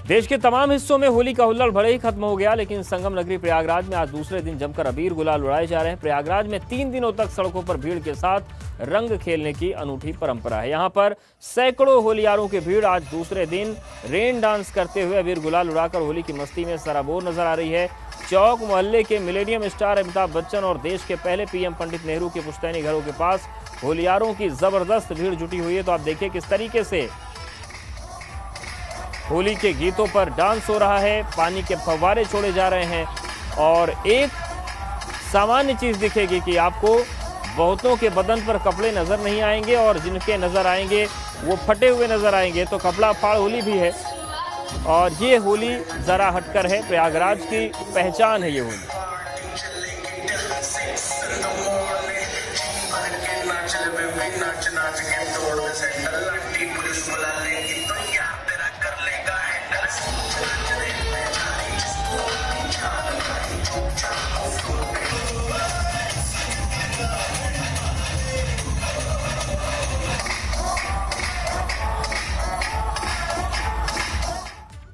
देश के तमाम हिस्सों में होली का हुल्लड़ भले ही खत्म हो गया, लेकिन संगम नगरी प्रयागराज में आज दूसरे दिन जमकर अबीर गुलाल उड़ाए जा रहे हैं। प्रयागराज में 3 दिनों तक सड़कों पर भीड़ के साथ रंग खेलने की अनूठी परंपरा है। यहाँ पर सैकड़ों होलियारों की भीड़ आज दूसरे दिन रेन डांस करते हुए अबीर गुलाल उड़ाकर होली की मस्ती में सराबोर नजर आ रही है। चौक मोहल्ले के मिलेनियम स्टार अमिताभ बच्चन और देश के पहले पीएम पंडित नेहरू के पुश्तैनी घरों के पास होलियारों की जबरदस्त भीड़ जुटी हुई है। तो आप देखिए किस तरीके से होली के गीतों पर डांस हो रहा है, पानी के फव्वारे छोड़े जा रहे हैं। और एक सामान्य चीज दिखेगी कि आपको बहुतों के बदन पर कपड़े नजर नहीं आएंगे और जिनके नजर आएंगे वो फटे हुए नजर आएंगे। तो कपड़ा फाड़ होली भी है और ये होली जरा हटकर है, प्रयागराज की पहचान है ये होली।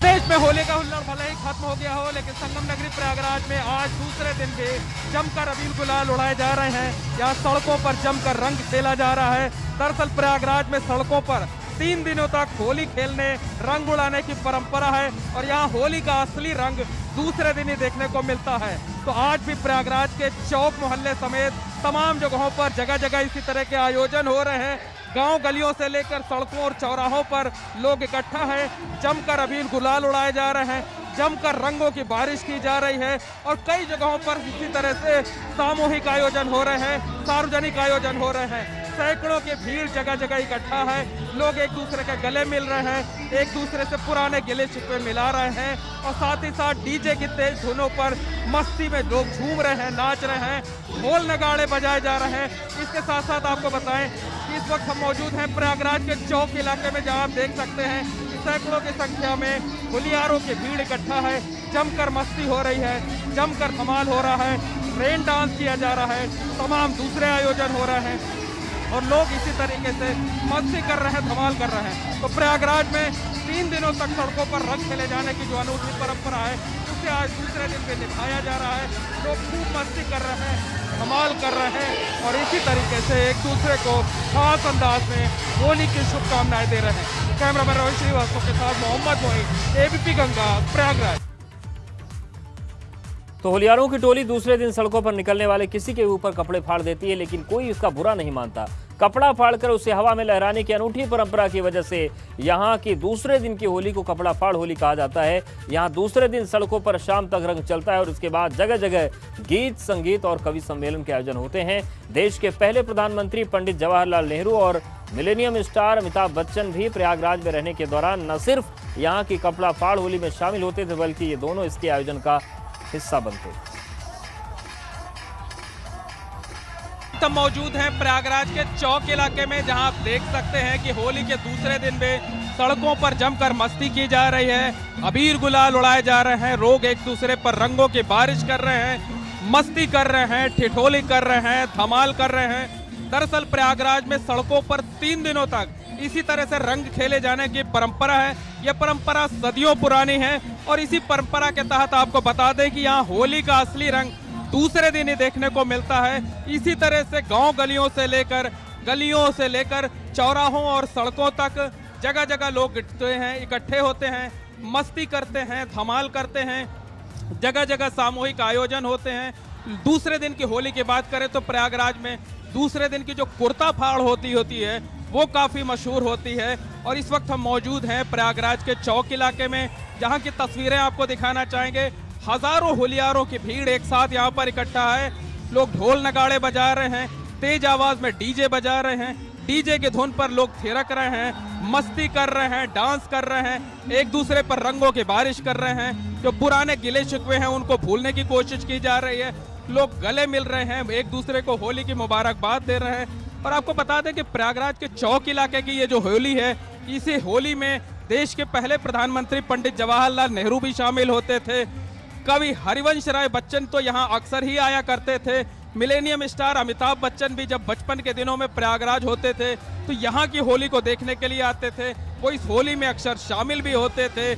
देश में होली का हुल्लड़ भले ही खत्म हो गया हो, लेकिन संगम नगरी प्रयागराज में आज दूसरे दिन भी जमकर अबीर गुलाल उड़ाए जा रहे हैं। यहाँ सड़कों पर जमकर रंग खेला जा रहा है। दरअसल प्रयागराज में सड़कों पर 3 दिनों तक होली खेलने, रंग उड़ाने की परंपरा है और यहाँ होली का असली रंग दूसरे दिन ही देखने को मिलता है। तो आज भी प्रयागराज के चौक मोहल्ले समेत तमाम जगहों पर जगह जगह इसी तरह के आयोजन हो रहे हैं। गांव गलियों से लेकर सड़कों और चौराहों पर लोग इकट्ठा है, जमकर अबीर गुलाल उड़ाए जा रहे हैं, जमकर रंगों की बारिश की जा रही है और कई जगहों पर इसी तरह से सामूहिक आयोजन हो रहे हैं, सार्वजनिक आयोजन हो रहे हैं। सैकड़ों की भीड़ जगह जगह इकट्ठा है, लोग एक दूसरे के गले मिल रहे हैं, एक दूसरे से पुराने गिले शिकवे मिला रहे हैं और साथ ही साथ डीजे की तेज धुनों पर मस्ती में लोग झूम रहे हैं, नाच रहे हैं, ढोल नगाड़े बजाए जा रहे हैं। इसके साथ साथ आपको बताएं कि इस वक्त हम मौजूद हैं प्रयागराज के चौक इलाके में, जहां आप देख सकते हैं कि सैकड़ों की संख्या में होलियारों की भीड़ इकट्ठा है, जमकर मस्ती हो रही है, जमकर धमाल हो रहा है, रेन डांस किया जा रहा है, तमाम दूसरे आयोजन हो रहे हैं और लोग इसी तरीके से मस्ती कर रहे हैं, धमाल कर रहे हैं। तो प्रयागराज में 3 दिनों तक सड़कों पर रंग खेले जाने की जो अनूठी परंपरा है, उसे आज दूसरे दिन पे निभाया जा रहा है। लोग खूब मस्ती कर रहे हैं, धमाल कर रहे हैं और इसी तरीके से एक दूसरे को खास अंदाज में होली की शुभकामनाएं दे रहे हैं। कैमरामैन रोहित श्रीवास्तव के साथ मोहम्मद मोहित, एबीपी गंगा, प्रयागराज। तो होलियारों की टोली दूसरे दिन सड़कों पर निकलने वाले किसी के ऊपर कपड़े फाड़ देती है, लेकिन कोई इसका बुरा नहीं मानता। कपड़ा फाड़कर उसे हवा में लहराने की अनूठी परंपरा की वजह से यहाँ की दूसरे दिन की होली को कपड़ा फाड़ होली कहा जाता है। यहाँ दूसरे दिन सड़कों पर शाम तक रंग चलता है और उसके बाद जगह जगह गीत, संगीत और कवि सम्मेलन के आयोजन होते हैं। देश के पहले प्रधानमंत्री पंडित जवाहरलाल नेहरू और मिलेनियम स्टार अमिताभ बच्चन भी प्रयागराज में रहने के दौरान न सिर्फ यहाँ की कपड़ा फाड़ होली में शामिल होते थे, बल्कि ये दोनों इसके आयोजन का हिस्सा बनते। हम मौजूद हैं प्रयागराज के चौक इलाके में, जहां आप देख सकते हैं कि होली के दूसरे दिन में सड़कों पर जमकर मस्ती की जा रही है, अबीर गुलाल उड़ाए जा रहे हैं, लोग एक दूसरे पर रंगों की बारिश कर रहे हैं, मस्ती कर रहे हैं, ठिठोली कर रहे हैं, धमाल कर रहे हैं। दरअसल प्रयागराज में सड़कों पर 3 दिनों तक इसी तरह से रंग खेले जाने की परंपरा है। यह परंपरा सदियों पुरानी है और इसी परंपरा के तहत आपको बता दें कि यहाँ होली का असली रंग दूसरे दिन ही देखने को मिलता है। इसी तरह से गांव गलियों से लेकर चौराहों और सड़कों तक जगह जगह लोग इकट्ठे होते हैं, मस्ती करते हैं, धमाल करते हैं, जगह जगह सामूहिक आयोजन होते हैं। दूसरे दिन की होली की बात करें तो प्रयागराज में दूसरे दिन की जो कुर्ता फाड़ होती है वो काफी मशहूर होती है। और इस वक्त हम मौजूद हैं प्रयागराज के चौक इलाके में, जहां की तस्वीरें आपको दिखाना चाहेंगे। हजारों होलियारों की भीड़ एक साथ यहाँ पर इकट्ठा है, लोग ढोल नगाड़े बजा रहे हैं, तेज आवाज में डीजे बजा रहे हैं, डीजे के धुन पर लोग थिरक रहे हैं, मस्ती कर रहे हैं, डांस कर रहे हैं, एक दूसरे पर रंगों की बारिश कर रहे हैं। जो पुराने गिले शिकवे हैं उनको भूलने की कोशिश की जा रही है, लोग गले मिल रहे हैं, एक दूसरे को होली की मुबारकबाद दे रहे हैं। और आपको बता दें कि प्रयागराज के चौक इलाके की ये जो होली है, इसी होली में देश के पहले प्रधानमंत्री पंडित जवाहरलाल नेहरू भी शामिल होते थे, कवि हरिवंश राय बच्चन तो यहाँ अक्सर ही आया करते थे, मिलेनियम स्टार अमिताभ बच्चन भी जब बचपन के दिनों में प्रयागराज होते थे तो यहाँ की होली को देखने के लिए आते थे, वो इस होली में अक्सर शामिल भी होते थे।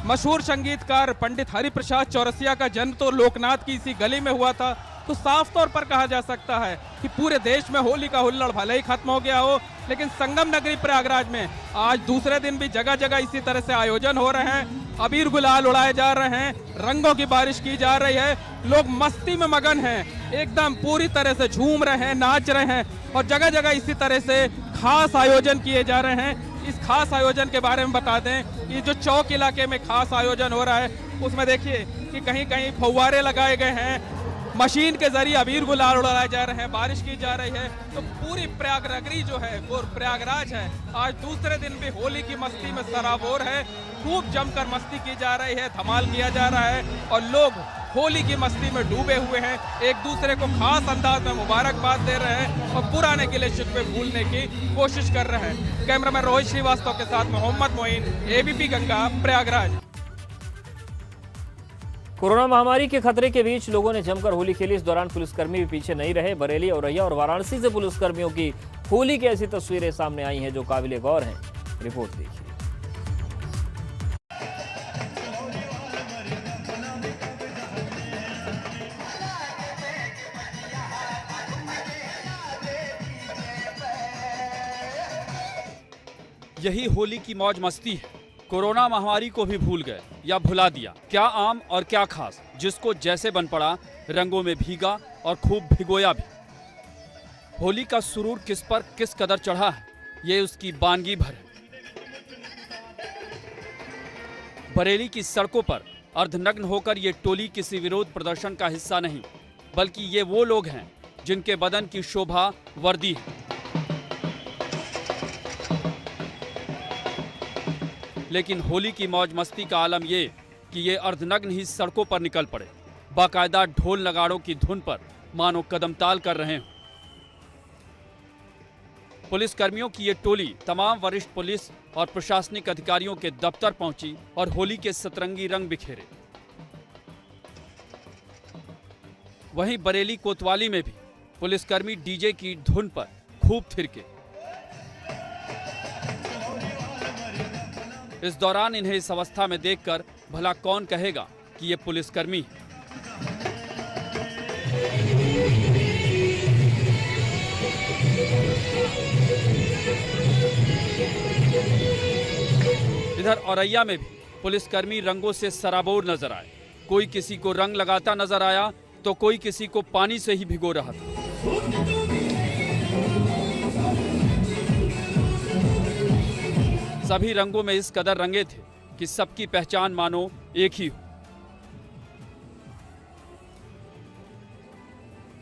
मशहूर संगीतकार पंडित हरिप्रसाद चौरसिया का जन्म तो लोकनाथ की इसी गली में हुआ था, तो साफ तौर पर कहा जा सकता है कि पूरे देश में होली का हुल्लड़ भले ही खत्म हो गया हो, लेकिन संगम नगरी प्रयागराज में आज दूसरे दिन भी जगह जगह इसी तरह से आयोजन हो रहे हैं। अबीर गुलाल उड़ाए जा रहे हैं, रंगों की बारिश की जा रही है, लोग मस्ती में मगन हैं, एकदम पूरी तरह से झूम रहे हैं, नाच रहे हैं और जगह जगह इसी तरह से खास आयोजन किए जा रहे हैं। इस खास आयोजन के बारे में बता दें, ये जो चौक इलाके में खास आयोजन हो रहा है उसमें देखिए कि कहीं कहीं फव्वारे लगाए गए हैं, मशीन के जरिए अबीर गुलाल उड़ाए जा रहे हैं, बारिश की जा रही है। तो पूरी प्रयाग नगरी जो है वो प्रयागराज है, आज दूसरे दिन भी होली की मस्ती में सराबोर है, खूब जमकर मस्ती की जा रही है, धमाल किया जा रहा है और लोग होली की मस्ती में डूबे हुए हैं, एक दूसरे को खास अंदाज में मुबारकबाद दे रहे हैं और पुराने गिले शिकवे भूलने की कोशिश कर रहे हैं। कैमरामैन रोहित श्रीवास्तव के साथ मोहम्मद मोइन, एबीपी गंगा, प्रयागराज। कोरोना महामारी के खतरे के बीच लोगों ने जमकर होली खेली। इस दौरान पुलिसकर्मी भी पीछे नहीं रहे। बरेली, औरैया और वाराणसी से पुलिसकर्मियों की होली की ऐसी तस्वीरें सामने आई हैं जो काबिले गौर हैं। रिपोर्ट देखिए। यही होली की मौज मस्ती है। कोरोना महामारी को भी भूल गए या भुला दिया, क्या आम और क्या खास, जिसको जैसे बन पड़ा रंगों में भीगा और खूब भिगोया भी। होली का सुरूर किस पर किस कदर चढ़ा है, ये उसकी बानगी भर है। बरेली की सड़कों पर अर्धनग्न होकर ये टोली किसी विरोध प्रदर्शन का हिस्सा नहीं, बल्कि ये वो लोग हैं जिनके बदन की शोभा वर्दी है। लेकिन होली की मौज मस्ती का आलम ये कि ये अर्धनग्न ही सड़कों पर निकल पड़े, बाकायदा ढोल नगाड़ों की धुन पर मानो कदमताल कर रहे हों। पुलिस कर्मियों की ये टोली तमाम वरिष्ठ पुलिस और प्रशासनिक अधिकारियों के दफ्तर पहुंची और होली के सतरंगी रंग बिखेरे। वहीं बरेली कोतवाली में भी पुलिसकर्मी डीजे की धुन पर खूब थिरके। इस दौरान इन्हें इस अवस्था में देखकर भला कौन कहेगा कि ये पुलिसकर्मी है। इधर औरैया में भी पुलिसकर्मी रंगों से सराबोर नजर आए। कोई किसी को रंग लगाता नजर आया तो कोई किसी को पानी से ही भिगो रहा था। सभी रंगों में इस कदर रंगे थे कि सबकी पहचान मानो एक ही हो।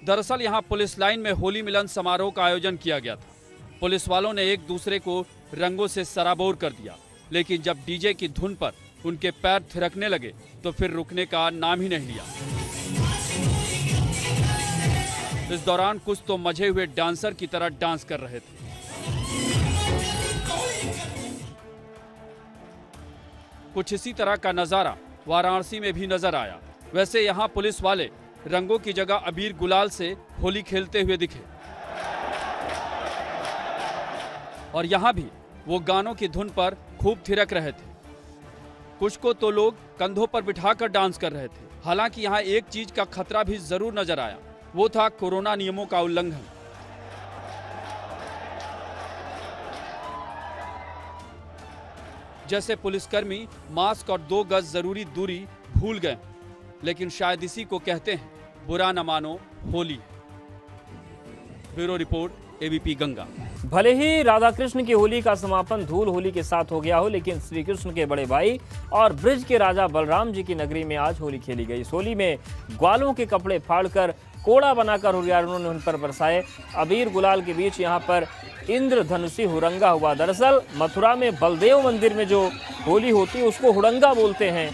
दरअसल यहां पुलिस लाइन में होली मिलन समारोह का आयोजन किया गया था। पुलिस वालों ने एक दूसरे को रंगों से सराबोर कर दिया, लेकिन जब डीजे की धुन पर उनके पैर थिरकने लगे तो फिर रुकने का नाम ही नहीं लिया। इस दौरान कुछ तो मजे हुए डांसर की तरह डांस कर रहे थे। कुछ इसी तरह का नजारा वाराणसी में भी नजर आया। वैसे यहाँ पुलिस वाले रंगों की जगह अबीर गुलाल से होली खेलते हुए दिखे और यहाँ भी वो गानों की धुन पर खूब थिरक रहे थे। कुछ को तो लोग कंधों पर बिठाकर डांस कर रहे थे। हालांकि यहाँ एक चीज का खतरा भी जरूर नजर आया, वो था कोरोना नियमों का उल्लंघन। जैसे पुलिसकर्मी मास्क और 2 गज जरूरी दूरी भूल गए, लेकिन शायद इसी को कहते हैं बुरा न मानो Holi. Bureau report, ABP Ganga. भले ही राधा कृष्ण की होली का समापन धूल होली के साथ हो गया हो, लेकिन श्री कृष्ण के बड़े भाई और ब्रज के राजा बलराम जी की नगरी में आज होली खेली गई। इस होली में ग्वालों के कपड़े फाड़कर कोड़ा बनाकर हुरियारों ने उन पर बरसाए। अबीर गुलाल के बीच यहाँ पर इंद्रधनुषी हुरंगा हुआ। दरअसल मथुरा में बलदेव मंदिर में जो होली होती है उसको हुड़ंगा बोलते हैं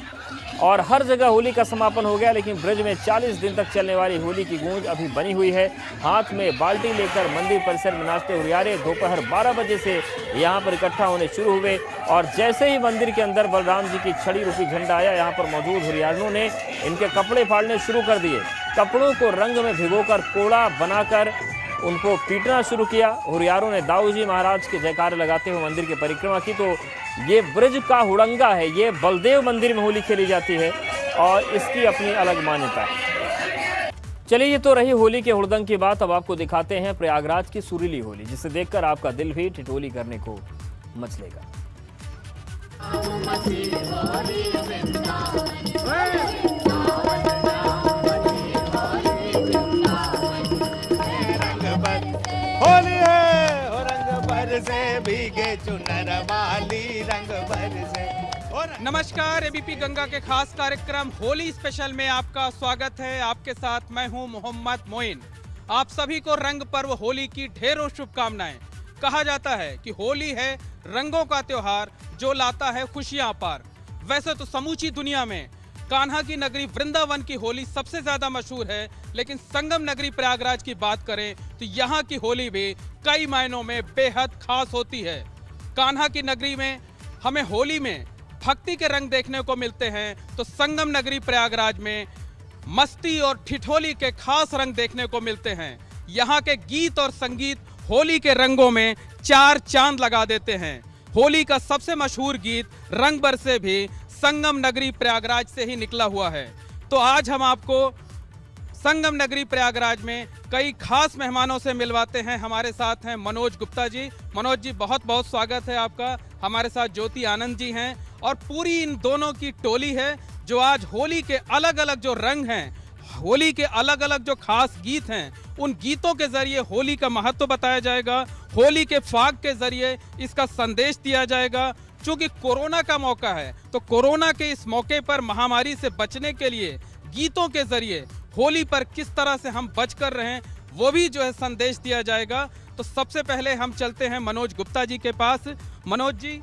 और हर जगह होली का समापन हो गया, लेकिन ब्रज में 40 दिन तक चलने वाली होली की गूंज अभी बनी हुई है। हाथ में बाल्टी लेकर मंदिर परिसर में नाचते हुरियारे दोपहर 12 बजे से यहाँ पर इकट्ठा होने शुरू हुए और जैसे ही मंदिर के अंदर बलराम जी की छड़ी रूपी झंडा आया, यहाँ पर मौजूद हुरियारों ने इनके कपड़े फाड़ने शुरू कर दिए। कपड़ों को रंग में भिगोकर कोड़ा बनाकर उनको पीटना शुरू किया। हुरियारों ने दाऊ जी महाराज के जयकारे लगाते हुए मंदिर की परिक्रमा की। तो ये ब्रज का हुड़ंगा है, ये बलदेव मंदिर में होली खेली जाती है और इसकी अपनी अलग मान्यता है। चलिए, ये तो रही होली के हुड़दंग की बात। अब आपको दिखाते हैं प्रयागराज की सुरीली होली, जिसे देखकर आपका दिल भी ठिठोली करने को मचलेगा। होली है हो रंग बरसे भीगे चुनर वाली रंग बरसे। नमस्कार, एबीपी गंगा के खास कार्यक्रम होली स्पेशल में आपका स्वागत है। आपके साथ मैं हूं मोहम्मद मोइन। आप सभी को रंग पर्व होली की ढेरों शुभकामनाएं। कहा जाता है कि होली है रंगों का त्योहार जो लाता है खुशियां अपार। वैसे तो समूची दुनिया में कान्हा की नगरी वृंदावन की होली सबसे ज्यादा मशहूर है, लेकिन संगम नगरी प्रयागराज की बात करें तो यहाँ की होली भी कई मायनों में बेहद खास होती है। कान्हा की नगरी में हमें होली में भक्ति के रंग देखने को मिलते हैं, तो संगम नगरी प्रयागराज में मस्ती और ठिठोली के खास रंग देखने को मिलते हैं। यहाँ के गीत और संगीत होली के रंगों में चार चांद लगा देते हैं। होली का सबसे मशहूर गीत रंग बरसे भी संगम नगरी प्रयागराज से ही निकला हुआ है। तो आज हम आपको संगम नगरी प्रयागराज में कई खास मेहमानों से मिलवाते हैं। हमारे साथ हैं मनोज गुप्ता जी। मनोज जी, बहुत बहुत स्वागत है आपका। हमारे साथ ज्योति आनंद जी हैं और पूरी इन दोनों की टोली है जो आज होली के अलग अलग जो रंग हैं, होली के अलग अलग जो खास गीत हैं, उन गीतों के जरिए होली का महत्व बताया जाएगा। होली के फाग के जरिए इसका संदेश दिया जाएगा। चूंकि कोरोना का मौका है, तो कोरोना के इस मौके पर महामारी से बचने के लिए गीतों के जरिए होली पर किस तरह से हम बच कर रहें, वो भी जो है संदेश दिया जाएगा। तो सबसे पहले हम चलते हैं मनोज गुप्ता जी के पास। मनोज जी,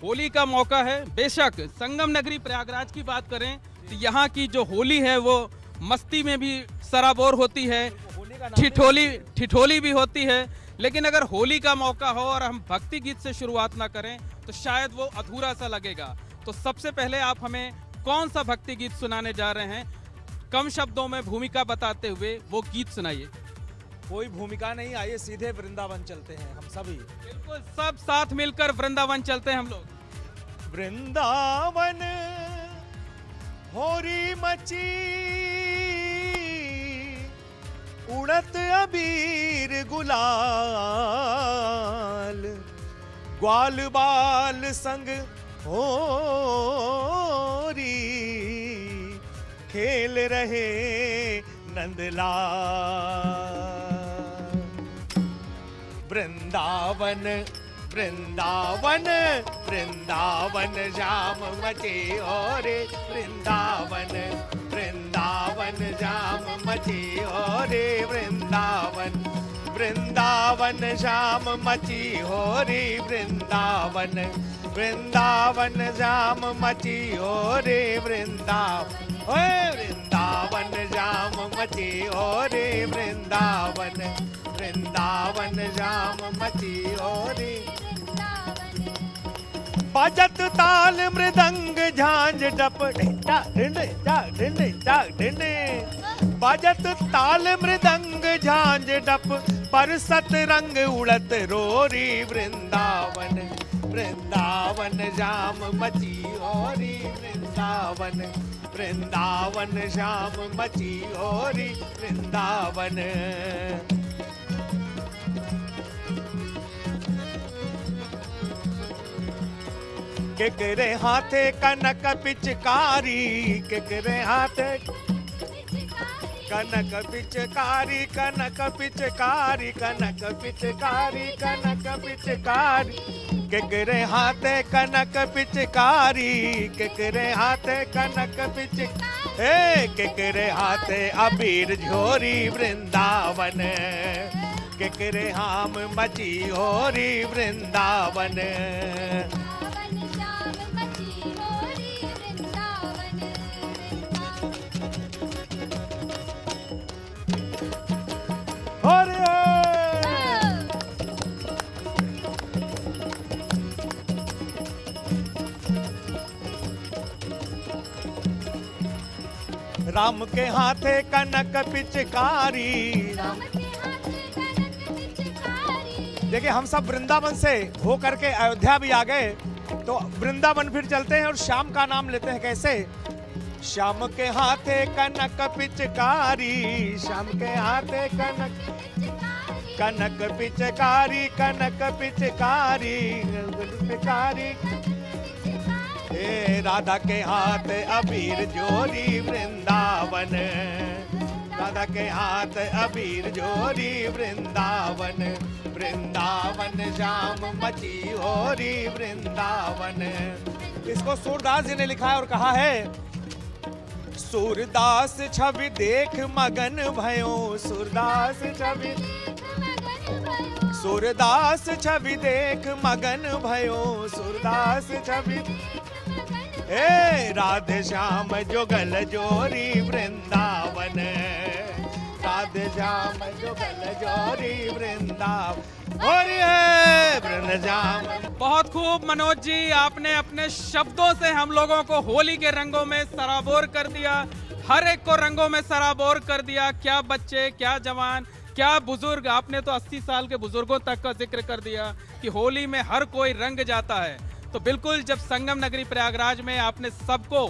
होली का मौका है, बेशक संगम नगरी प्रयागराज की बात करें तो यहाँ की जो होली है वो मस्ती में भी सराबोर होती है, ठिठोली भी होती है। लेकिन अगर होली का मौका हो और हम भक्ति गीत से शुरुआत ना करें तो शायद वो अधूरा सा लगेगा। तो सबसे पहले आप हमें कौन सा भक्ति गीत सुनाने जा रहे हैं? कम शब्दों में भूमिका बताते हुए वो गीत सुनाइए। कोई भूमिका नहीं, आइए सीधे वृंदावन चलते हैं हम सभी। बिल्कुल, सब साथ मिलकर वृंदावन चलते हैं हम लोग। वृंदावन होरी मची उड़त अबीर गुलाल, ग्वाल बाल संग होरी खेल रहे नंदलाल। वृंदावन वृंदावन वृंदावन जाम मचे और वृंदावन वृंदावन जाम मचे और वृंदावन वृंदावन जाम मची हो रे वृंदावन वृंदावन जाम मची हो रे वृंदावन वृंदावन जाम मची हो रे वृंदावन वृंदावन जाम मची हो रे। बजत ताल मृदंग झांझ डप बजत ताल मृदंग झांझ डप पर सतरंग उड़त रोरी वृंदावन वृंदावन जाम मची होरी वृंदावन वृंदावन जाम मची होरी वृंदावन। केकरे हाथे कनक पिचकारी केकरे हाथे कनक पिचकारी कनक पिचकारी कनक पिचकारी कनक पिचकारी केकरे हाथे कनक पिचकारी केकरे हाथे कनक पिच हे केकरे हाथे अबीर झोरी वृंदावन केकरे हाम मची होरी वृंदावन। राम के हाथे कनक पिचकारी देखिए हम सब वृंदावन से हो करके अयोध्या भी आ गए, तो वृंदावन फिर चलते हैं और श्याम का नाम लेते हैं। कैसे? श्याम के हाथे कनक पिचकारी, श्याम के हाथे कनक पिचकारी, कनक पिचकारी पिचकारी। हे राधा के हाथ अबीर जोरी वृंदावन, राधा के हाथ अबीर जोरी वृंदावन, वृंदावन श्याम मची होरी वृंदावन। इसको सूरदास जी ने लिखा है और कहा है, सूरदास छवि देख मगन भयो, सूरदास छवि, सूरदास छवि देख मगन भयो, सूरदास छवि। हे राधे श्याम जुगल जोरी वृंदावन, राधे श्याम जुगल जोरी वृंदावन, होरी है वृंदावन। बहुत खूब मनोज जी, आपने अपने शब्दों से हम लोगों को होली के रंगों में सराबोर कर दिया, हर एक को रंगों में सराबोर कर दिया। क्या बच्चे, क्या जवान, क्या बुजुर्ग, आपने तो 80 साल के बुजुर्गों तक का जिक्र कर दिया कि होली में हर कोई रंग जाता है। तो बिल्कुल जब संगम नगरी प्रयागराज में आपने सबको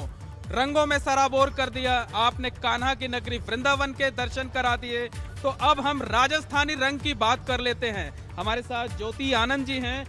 रंगों में सराबोर कर दिया, आपने कान्हा की नगरी वृंदावन के दर्शन करा दिए, तो अब हम राजस्थानी रंग की बात कर लेते हैं। हमारे साथ ज्योति आनंद जी हैं,